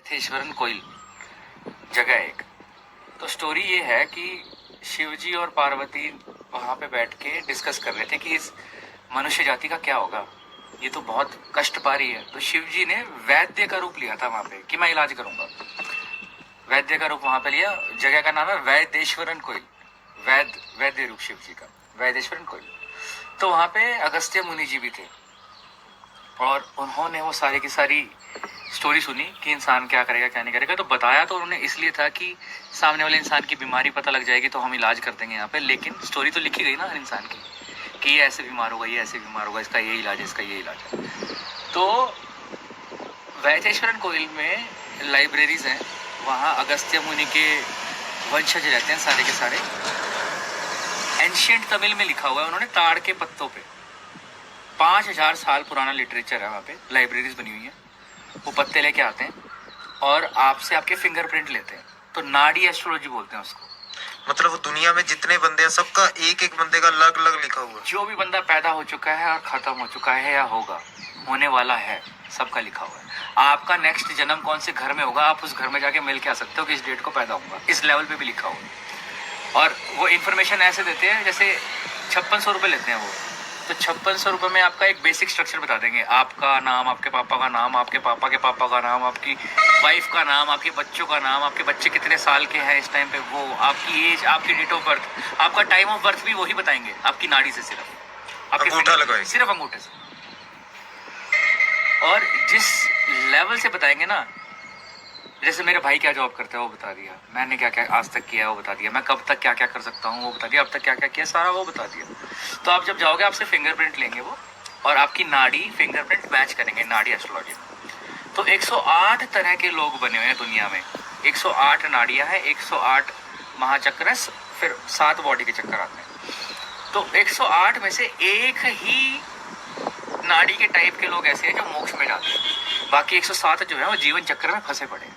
Vaideshwaran coil जगह है एक। तो स्टोरी ये है कि शिवजी और पार्वती वहां पे बैठ के डिस्कस कर रहे थे कि इस मनुष्य जाति का क्या होगा, ये तो बहुत कष्ट पा रही है। तो शिवजी ने वैद्य का रूप लिया था वहां पे कि मैं इलाज करूंगा। वैद्य का रूप वहां पे लिया। जगह का नाम है वैदेश्वरन कोइल। वैद्य रूप शिवजी का वैदेश्वरन कोइल। तो वहां पे अगस्त्य मुनि जी भी थे और उन्होंने वो सारी की सारी स्टोरी सुनी कि इंसान क्या करेगा क्या नहीं करेगा। तो बताया तो उन्होंने इसलिए था कि सामने वाले इंसान की बीमारी पता लग जाएगी तो हम इलाज कर देंगे यहाँ पे। लेकिन स्टोरी तो लिखी गई ना हर इंसान की कि ये ऐसे बीमार होगा, ये ऐसे बीमार होगा, इसका ये इलाज है, इसका ये इलाज है। तो वैदेश्वरन कोइल में लाइब्रेरीज हैं, वहाँ अगस्त्य मुनि के वंशज रहते हैं सारे के सारे। एंशियंट तमिल में लिखा हुआ है उन्होंने ताड़ के पत्तों पे। 5000 साल पुराना लिटरेचर है वहाँ पे, लाइब्रेरीज बनी हुई है। वो पत्ते लेके आते हैं और आपसे आपके फिंगरप्रिंट लेते हैं। तो नाड़ी एस्ट्रोलॉजी बोलते हैं उसको। मतलब दुनिया में जितने बंदे हैं सबका एक एक बंदे का अलग अलग लिखा हुआ है। जो भी बंदा पैदा हो चुका है और खत्म हो चुका है या होगा, होने वाला है, सबका लिखा हुआ है। आपका नेक्स्ट जन्म कौन से घर में होगा, आप उस घर में जाके मिल के आ सकते हो कि इस डेट को पैदा होगा। इस लेवल पे भी लिखा हुआ है। और वो इन्फॉर्मेशन ऐसे देते हैं जैसे 5600 रुपये लेते हैं वो। तो 5600 रुपये में आपका एक बेसिक स्ट्रक्चर बता देंगे, आपका नाम, आपके पापा का नाम, आपके पापा के पापा का नाम, आपकी वाइफ का नाम, आपके बच्चों का नाम, आपके बच्चे कितने साल के हैं इस टाइम पे, वो आपकी एज, आपकी डेट ऑफ बर्थ, आपका टाइम ऑफ बर्थ भी वही बताएंगे आपकी नाड़ी से। सिर्फ आपके अंगूठा लगाएंगे, सिर्फ अंगूठे से। और जिस लेवल से बताएंगे ना, जैसे मेरे भाई क्या जॉब करते हैं वो बता दिया, मैंने क्या क्या आज तक किया है वो बता दिया, मैं कब तक क्या क्या कर सकता हूँ वो बता दिया, अब तक क्या क्या किया सारा वो बता दिया। तो आप जब जाओगे आपसे फिंगरप्रिंट लेंगे वो, और आपकी नाड़ी फिंगरप्रिंट मैच करेंगे नाड़ी एस्ट्रोलॉजी में। तो 108 तरह के लोग बने हुए हैं दुनिया में। 108 नाड़ियाँ हैं, 108 महाचक्र, फिर 7 बॉडी के चक्कर आते हैं। तो 108 में से एक ही नाड़ी के टाइप के लोग ऐसे हैं जो मोक्ष में जाते हैं। बाकी 107 जो है वो जीवन चक्र में फंसे पड़े हैं,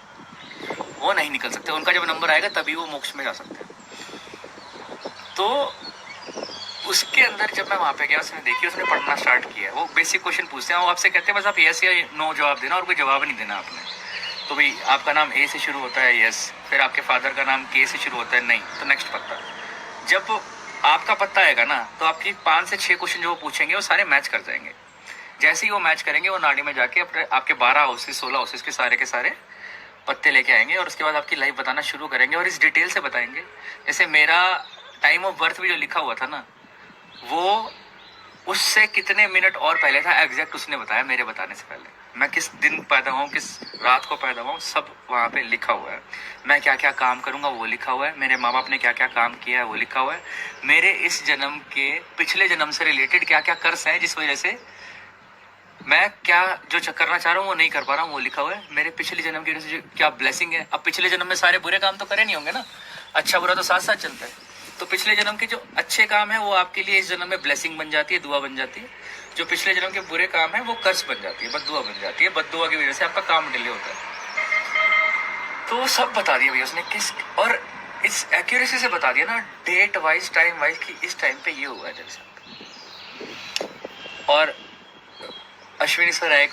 वो नहीं निकल सकते। उनका जब नंबर आएगा तभी वो मोक्ष में जा सकते हैं। तो उसके अंदर जब मैं वहाँ पे गया, उसने देखी, उसने पढ़ना स्टार्ट किया। वो बेसिक क्वेश्चन पूछते हैं, वो आपसे कहते हैं बस आप यस या नो जवाब देना, और कोई जवाब नहीं देना आपने। तो भाई आपका नाम ए से शुरू होता है, यस। फिर आपके फादर का नाम के से शुरू होता है, नहीं। तो नेक्स्ट पत्ता। जब आपका पत्ता आएगा ना तो आपकी 5 से 6 क्वेश्चन जो वो पूछेंगे वो सारे मैच कर जाएंगे। जैसे ही वो मैच करेंगे वो नाड़ी में जाके अपने आपके 12 हाउसेस 16 हाउसेस के सारे पत्ते लेके आएंगे और उसके बाद आपकी लाइफ बताना शुरू करेंगे और इस डिटेल से बताएंगे। जैसे मेरा टाइम ऑफ बर्थ भी जो लिखा हुआ था ना, वो उससे कितने मिनट और पहले था एग्जैक्ट उसने बताया मेरे बताने से पहले। मैं किस दिन पैदा हुआ, किस रात को पैदा हुआ, सब वहाँ पे लिखा हुआ है। मैं क्या क्या काम करूँगा वो लिखा हुआ है। मेरे माँ बाप ने क्या क्या काम किया है वो लिखा हुआ है। मेरे इस जन्म के पिछले जन्म से रिलेटेड क्या क्या कर्स हैं जिस वजह से मैं क्या जो करना चाह रहा हूँ वो नहीं कर पा रहा हूँ, वो लिखा हुआ है। मेरे पिछले जन्म की वजह से क्या ब्लेसिंग है। अब पिछले जन्म में सारे बुरे काम तो करे नहीं होंगे ना, अच्छा बुरा तो साथ साथ चलता है। तो पिछले जन्म के जो अच्छे काम है वो आपके लिए इस जन्म में ब्लेसिंग बन जाती है, दुआ बन जाती है। जो पिछले जन्म के बुरे काम है वो कर्ज बन जाती है, बद्दुआ बन जाती है। बद्दुआ की वजह से आपका काम डिले होता है। तो सब बता दिया भैया उसने किस, और इस एक्यूरेसी से बता दिया ना, डेट वाइज टाइम वाइज कि इस टाइम पे ये हुआ है तेरे साथ। और अश्विनी सर है एक,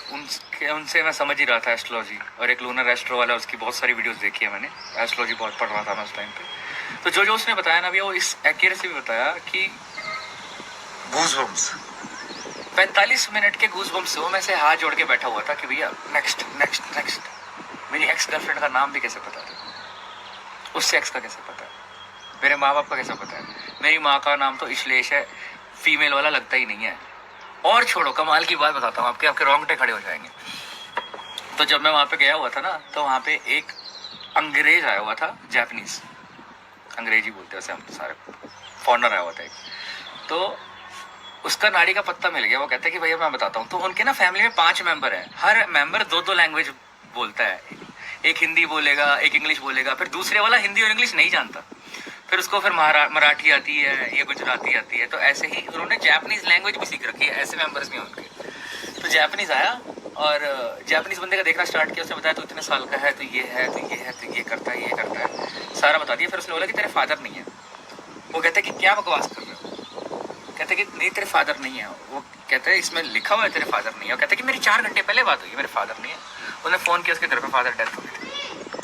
उनसे मैं समझ ही रहा था एस्ट्रोलॉजी, और एक लूनर एस्ट्रो वाला, उसकी बहुत सारी वीडियोस देखी है मैंने। एस्ट्रोलॉजी बहुत पढ़ रहा था मैं उस टाइम पे। तो जो उसने बताया ना भैया, वो इस एक्यूरेसी में बताया कि गूज़बम्स 45 मिनट के गूज़बम्स से वो मैं से हाथ जोड़ के बैठा हुआ था कि भैया नेक्स्ट नेक्स्ट नेक्स्ट। मेरी एक्स गर्लफ्रेंड का नाम भी कैसे पता था, उससे एक्स का कैसे पता है, मेरे माँ बाप का कैसे पता है। मेरी माँ का नाम तो इश्लेष है, फीमेल वाला लगता ही नहीं है। और छोड़ो, कमाल की बात बताता हूँ, आपके रोंगटे खड़े हो जाएंगे। तो जब मैं वहाँ पे गया हुआ था ना, तो वहाँ पे एक अंग्रेज आया हुआ था, जापानीज, अंग्रेजी बोलते हैं वैसे हम सारे, फॉरनर आया हुआ था एक। तो उसका नाड़ी का पत्ता मिल गया। वो कहता है कि भैया मैं बताता हूँ। तो उनके ना फैमिली में 5 मेंबर हैं, हर मेंबर 2-2 लैंग्वेज बोलता है। एक हिंदी बोलेगा, एक इंग्लिश बोलेगा, फिर दूसरे वाला हिंदी और इंग्लिश नहीं जानता, फिर उसको फिर मराठी आती है, ये गुजराती आती है। तो ऐसे ही उन्होंने जापानीज लैंग्वेज भी सीख रखी है, ऐसे मेंबर्स भी उनके। तो जापानीज आया और जापानीज बंदे का देखना स्टार्ट किया। उसने बताया तो इतने साल का है, तो ये है, तो ये है, तो ये करता है, ये करता है, सारा बता दिया। फिर उसने बोला कि तेरे फादर नहीं है। वो कहते हैं कि क्या बकवास कर रहे हो। कहते हैं कि नहीं तेरे फादर नहीं है। वो कहते हैं इसमें लिखा हुआ है तेरे फादर नहीं है। वो कहते हैं कि मेरी 4 घंटे पहले बात हुई है, मेरे फादर नहीं है। उसने फ़ोन किया, उसके घर पे फादर डेथ हो गई थी।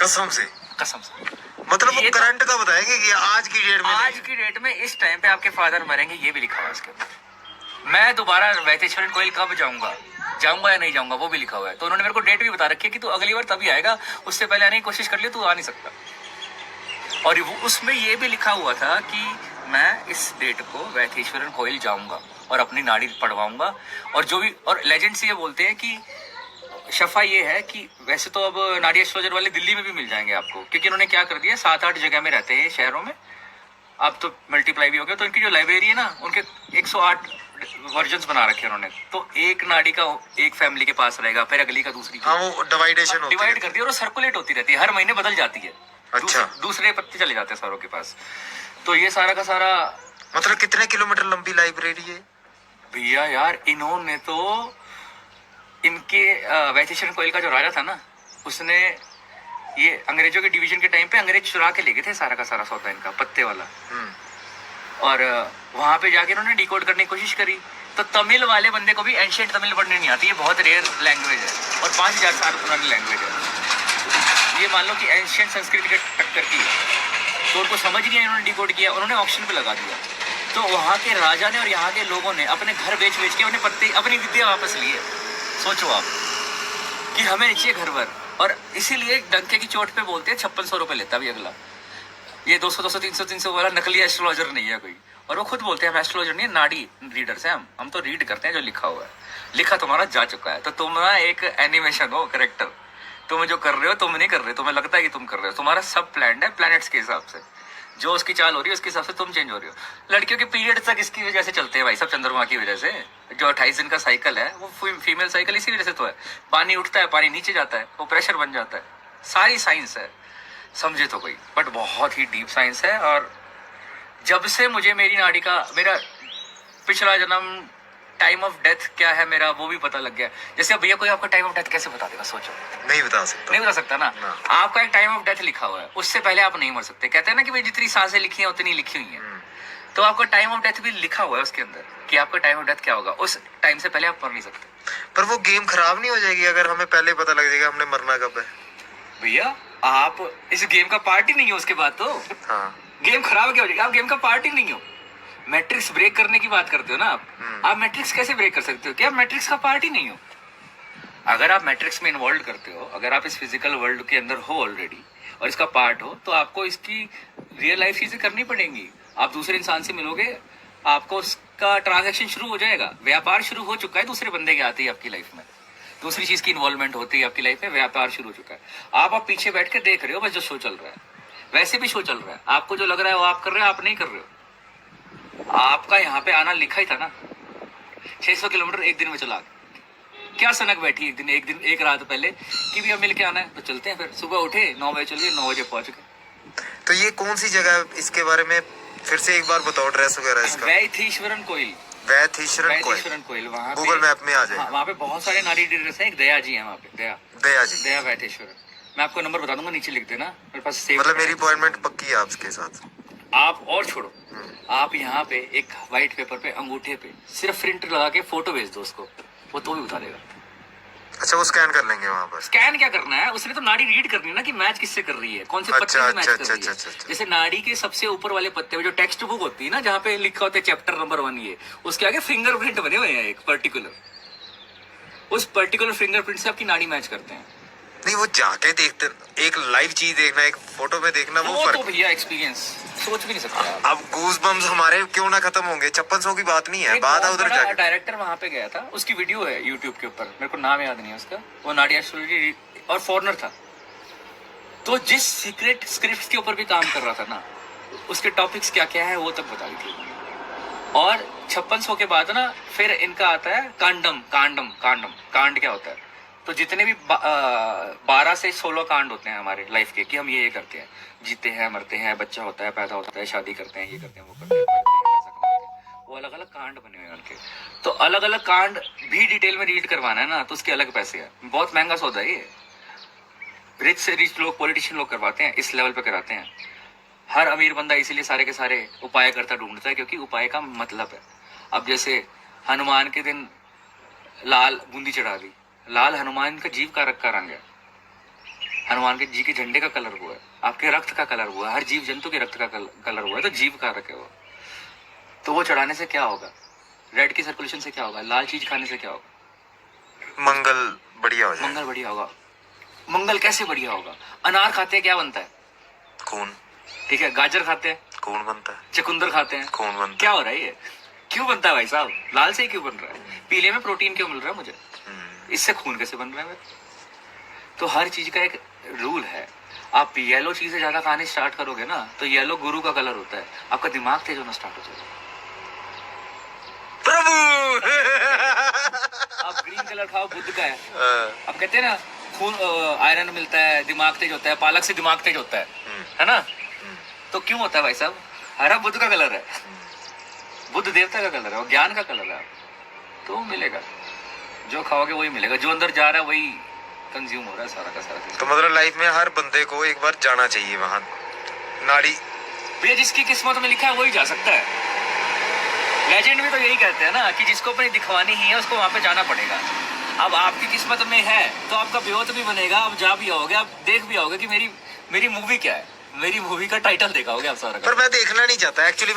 कसम से। कसम से। मतलब वो ये तो- करंट का बताएंगे कि आज की डेट में आज नहीं। की डेट में इस टाइम पे आपके फादर मरेंगे, ये भी लिखा हुआ है इसके अंदर। मैं दोबारा वैतेश्वरन कोयल कब जाऊंगा या नहीं जाऊंगा, वो भी लिखा हुआ है। तो उन्होंने मेरे को डेट भी बता रखी है कि तू अगली बार तभी आएगा, उससे पहले आने की कोशिश कर लियो, तू आ नहीं सकता। और उसमें ये भी लिखा हुआ था कि मैं इस डेट को वैतेश्वरन कोयल जाऊंगा और अपनी नाड़ी पढ़वाऊंगा। और जो भी, और लेजेंड्स ये बोलते हैं कि शफा ये है कि वैसे तो अब नाड़ी एस्ट्रोलॉजर वाले दिल्ली में भी मिल जाएंगे आपको, क्योंकि उन्होंने क्या कर दिया, 7-8 जगह में रहते हैं शहरों में, अब तो मल्टीप्लाई भी हो गया। तो इनकी जो लाइब्रेरी है ना, उनके 108 वर्जन्स बना रखे हैं उन्होंने। तो एक नाड़ी का एक फैमिली के पास रहेगा, फिर अगली का दूसरी, हाँ वो डिवाइडेशन होती डिवाइड है। कर दिया और सर्कुलेट होती रहती है, हर महीने बदल जाती है। अच्छा। दूसरे पत्ते चले जाते हैं सारों के पास। तो ये सारा का सारा, मतलब कितने किलोमीटर लंबी लाइब्रेरी है? भैया यार इन्होंने तो इनके वैतेश्वरन कोयल का जो राजा था ना, उसने ये अंग्रेजों के डिवीजन के टाइम पे अंग्रेज चुरा के ले गए थे सारा का सारा सौदा इनका, पत्ते वाला। और वहां पे जाके इन्होंने डिकोड करने की कोशिश करी। तो तमिल वाले बंदे को भी एंशिएंट तमिल पढ़ने नहीं आती, ये बहुत रेयर लैंग्वेज है और 5000 साल पुरानी लैंग्वेज है। ये मान लो कि एंशिएंट संस्कृत के टक्कर की है, तो उनको समझ नहीं आया, इन्होंने डिकोड किया, उन्होंने ऑप्शन पे लगा दिया। तो वहाँ के राजा ने और यहाँ के लोगों ने अपने घर बेच बेच के अपने पत्ते, अपनी विद्या वापस लिए। सोचो आप कि हमें नीचे घर भर, और इसीलिए डंके की चोट पे बोलते हैं 5600 रुपये लेता भी अगला। ये 200 300 वाला नकली एस्ट्रोलॉजर नहीं है कोई। और वो खुद बोलते हैं हम एस्ट्रोलॉजर नहीं, नाड़ी रीडर्स हैं हम तो रीड करते हैं जो लिखा हुआ है। लिखा तुम्हारा जा चुका है, तो तुम ना एक एनिमेशन हो, करेक्टर। तुम जो कर रहे हो तुम नहीं कर रहे, तुम्हें लगता है कि तुम कर रहे हो, तुम्हारा सब प्लान है प्लैनेट्स के हिसाब से, जो उसकी चाल हो रही है उसके हिसाब से तुम चेंज हो रहे हो। लड़कियों के पीरियड तक इसकी वजह से चलते हैं भाई, सब चंद्रमा की वजह से। जो 28 दिन का साइकिल है वो फीमेल साइकिल इसी वजह से तो है। पानी उठता है, पानी नीचे जाता है, वो प्रेशर बन जाता है। सारी साइंस है, समझे तो कोई, बट बहुत ही डीप साइंस है। और जब से मुझे मेरी नाड़ी का, मेरा पिछला जन्म, टाइम ऑफ डेथ क्या है मेरा, वो भी पता लग गया। जैसे भैया कोई आपका टाइम ऑफ डेथ कैसे बता देगा, सोचो। नहीं बता सकता। नहीं बता सकता ना। आपका एक टाइम ऑफ डेथ लिखा हुआ है, उससे पहले आप नहीं मर सकते। कहते हैं ना कि भाई जितनी सांसें लिखी हैं उतनी लिखी हुई हैं। तो आपका टाइम ऑफ डेथ भी लिखा हुआ है उसके अंदर कि आपका टाइम ऑफ डेथ क्या होगा, उस टाइम से पहले आप मर नहीं सकते। पर वो गेम खराब नहीं हो जाएगी अगर हमें पहले पता लग जाएगा हमने मरना कब है? भैया आप इस गेम का पार्ट ही नहीं हो, उसके बाद तो हाँ। गेम खराब क्या हो जाएगा, आप गेम का पार्ट ही नहीं हो। मैट्रिक्स ब्रेक करने की बात करते हो ना आप मैट्रिक्स कैसे ब्रेक कर सकते हो, क्या आप मैट्रिक्स का पार्ट ही नहीं हो? अगर आप मैट्रिक्स में इन्वॉल्व करते हो, अगर आप इस फिजिकल वर्ल्ड के अंदर हो ऑलरेडी और इसका पार्ट हो, तो आपको इसकी रियल लाइफ चीजें करनी पड़ेंगी। आप दूसरे इंसान से मिलोगे, आपको उसका ट्रांजैक्शन शुरू हो जाएगा, व्यापार शुरू हो चुका है दूसरे बंदे के आते ही आपकी लाइफ में। दूसरी चीज की इन्वॉल्वमेंट होती है आपकी लाइफ में, व्यापार शुरू हो चुका है। आप पीछे बैठ के देख रहे हो बस, जो शो चल रहा है वैसे भी शो चल रहा है। आपको जो लग रहा है वो आप कर रहे हो, आप नहीं कर रहे हो। आपका यहाँ पे आना लिखा ही था ना, 600 किलोमीटर एक दिन में चला। क्या सनक बैठी एक रात पहले कि भी अब मिल के आना है, तो चलते हैं। फिर सुबह उठे 9 बजे, चलिए 9 बजे पहुंच गए। तो ये कौन सी जगह है, इसके बारे में फिर से एक बार बताओ, ड्रेस वगैरह इसका। वैतेश्वरन कोयल, वैतेश्वरन कोयल वहाँ गूगल मैप में आ जाए। हाँ, वहाँ पे बहुत सारे नारी ड्रेस हैं। एक दया जी है वहाँ पे, दया वैतेश्वरन। मैं आपको नंबर बता दूंगा, नीचे लिख देना, मेरे पास सेव। मतलब मेरी अपॉइंटमेंट पक्की है आपके साथ। आप और छोड़ो, आप यहाँ पे एक व्हाइट पेपर पे अंगूठे पे सिर्फ प्रिंट लगा के फोटो भेज दो उसको, वो तो भी बता देगा। अच्छा, वो स्कैन कर लेंगे वहाँ पर? स्कैन क्या करना है, उसने तो नाड़ी रीड करनी है ना कि मैच किससे कर रही है, कौन से पत्ते से मैच कर रही है। जैसे नाड़ी के सबसे ऊपर वाले पत्ते में जो टेक्स्ट बुक होती है ना, जहाँ पे लिखा होता है चैप्टर नंबर 1, ये उसके आगे फिंगरप्रिंट बने हुए हैं एक पर्टिकुलर। उस पर्टिकुलर फिंगरप्रिंट से आपकी नाड़ी मैच करते हैं। नहीं, वो जाके देखते, एक लाइव चीज देखना, एक फोटो में देखना, वो फर्क। तो भैया एक्सपीरियंस सोच भी नहीं सकते आप। अब गूज बम्स हमारे क्यों ना खत्म होंगे? 5600 की बात नहीं है, बात है उधर जाके। डायरेक्टर वहां पे गया था, उसकी वीडियो है यूट्यूब के ऊपर, मेरे को नाम याद नहीं है उसका, वो नाड़ी एस्ट्रोलॉजी और फॉरेनर था। तो जिस सीक्रेट स्क्रिप्ट के ऊपर भी काम कर रहा था ना, उसके टॉपिक्स क्या क्या है वो तक बता दी थी। और 5600 के बाद ना फिर इनका आता है कांड क्या होता है। तो जितने भी 12 से 16 कांड होते हैं हमारे लाइफ के, कि हम ये करते हैं, जीते हैं, मरते हैं, बच्चा होता है, पैदा होता है, शादी करते हैं, ये करते हैं, वो करते हैं, पढ़ते हैं, पैसा कमाते हैं, वो अलग अलग कांड बने हुए हैं उनके। तो अलग अलग कांड भी डिटेल में रीड करवाना है ना, तो उसके अलग पैसे हैं। बहुत महंगा सौदा है ये। रिच से रिच लोग, पॉलिटिशियन लोग करवाते हैं, इस लेवल पे कराते हैं। हर अमीर बंदा इसीलिए सारे के सारे उपाय करता ढूंढता है, क्योंकि उपाय का मतलब है। अब जैसे हनुमान के दिन लाल बूंदी चढ़ा दी, लाल हनुमान का जीव का रंग है, हनुमान के जी के झंडे का कलर वो है, आपके रक्त का कलर हुआ है, हर जीव जंतु के रक्त का कलर हुआ है, तो जीव का रख है वो। तो वो चढ़ाने से क्या होगा? रेड की सर्कुलेशन से क्या होगा? लाल चीज खाने से क्या होगा? मंगल बढ़िया हो जाए। मंगल बढ़िया होगा। मंगल कैसे बढ़िया होगा? अनार खाते हैं, क्या बनता है? खून। ठीक है, गाजर खाते हैं, खून बनता है। चुकंदर खाते हैं, खून बनता क्या हो रहा है ये? क्यों बनता है भाई साहब? लाल से ही क्यों बन रहा है? पीले में प्रोटीन क्यों मिल रहा है मुझे? है। इससे खून कैसे बन रहा है मेरा? तो हर चीज का एक रूल है। आप येलो चीजें ज्यादा खानी स्टार्ट करोगे ना, तो येलो गुरु का कलर होता है, आपका दिमाग तेज होना स्टार्ट हो जाएगा। प्रभु। आप ग्रीन कलर खाओ, बुद्ध का है। अब कहते हैं ना, खून आयरन मिलता है, दिमाग तेज होता है, पालक से दिमाग तेज होता है ना? तो क्यों होता है भाई साहब? हरा बुद्ध का कलर है, बुद्ध देवता का कलर है, और ज्ञान का कलर है। तो मिलेगा, जो खाओगे वही मिलेगा, जो अंदर जा रहा है वही कंज्यूम हो रहा है, सारा का सारा। तो मतलब लाइफ में हर बंदे को एक बार जाना चाहिए वहां, नाड़ी। भैया जिसकी किस्मत में लिखा है वही जा सकता है। लेजेंड भी तो यही कहते हैं ना कि जिसको अपनी दिखवानी ही है उसको वहां पे जाना पड़ेगा। अब आपकी किस्मत में है तो आपका ब्योत भी बनेगा, आप जा भी आओगे, आप देख भी आओगे कि मेरी मूवी क्या है, मेरी मूवी का टाइटल देखा होगा आप सारा का। पर मैं देखना नहीं चाहता एक्चुअली।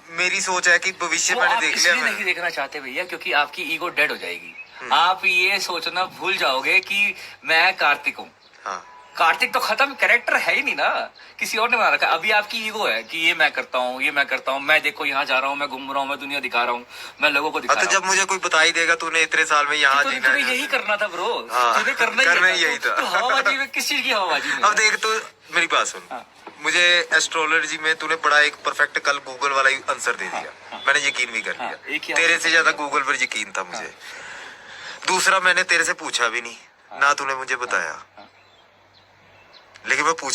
मेरी सोच है कि भविष्य वो मैंने आप देख लिया। इसलिए नहीं देखना चाहते भैया क्योंकि आपकी ईगो डेड हो जाएगी। आप ये सोचना भूल जाओगे कि मैं कार्तिक हूँ। हाँ। कार्तिक तो खत्म, कैरेक्टर है ही नहीं ना, किसी और ने बना रखा है। अभी आपकी ईगो है कि ये मैं करता हूँ, ये मैं करता हूँ, मैं देखो यहाँ जा रहा हूँ, मैं घूम रहा हूँ, मैं दुनिया दिखा रहा हूँ, मैं लोगों को दिखा तो रहा हूँ। जब मुझे कोई बता ही देगा तूने इतने साल में यहाँ जीना तुम्हें यही करना था ब्रो, हाँ, तुम्हें करना ही यही था। तो हवाबाजी में किस चीज की हवाबाजी में? अब देख तू मेरी बात सुन। हाँ। मुझे एस्ट्रोलॉजी में तूने बड़ा एक परफेक्ट कल गूगल वाला आंसर दे दिया। हाँ। मैंने यकीन भी कर हाँ, लिया। एक ही तेरे आंसर से कर ज्यादा दिया। गूगल पर यकीन था मुझे। दूसरा मैंने तेरे से पूछा भी नहीं, ना तूने मुझे बताया, लेकिन मैं पूछ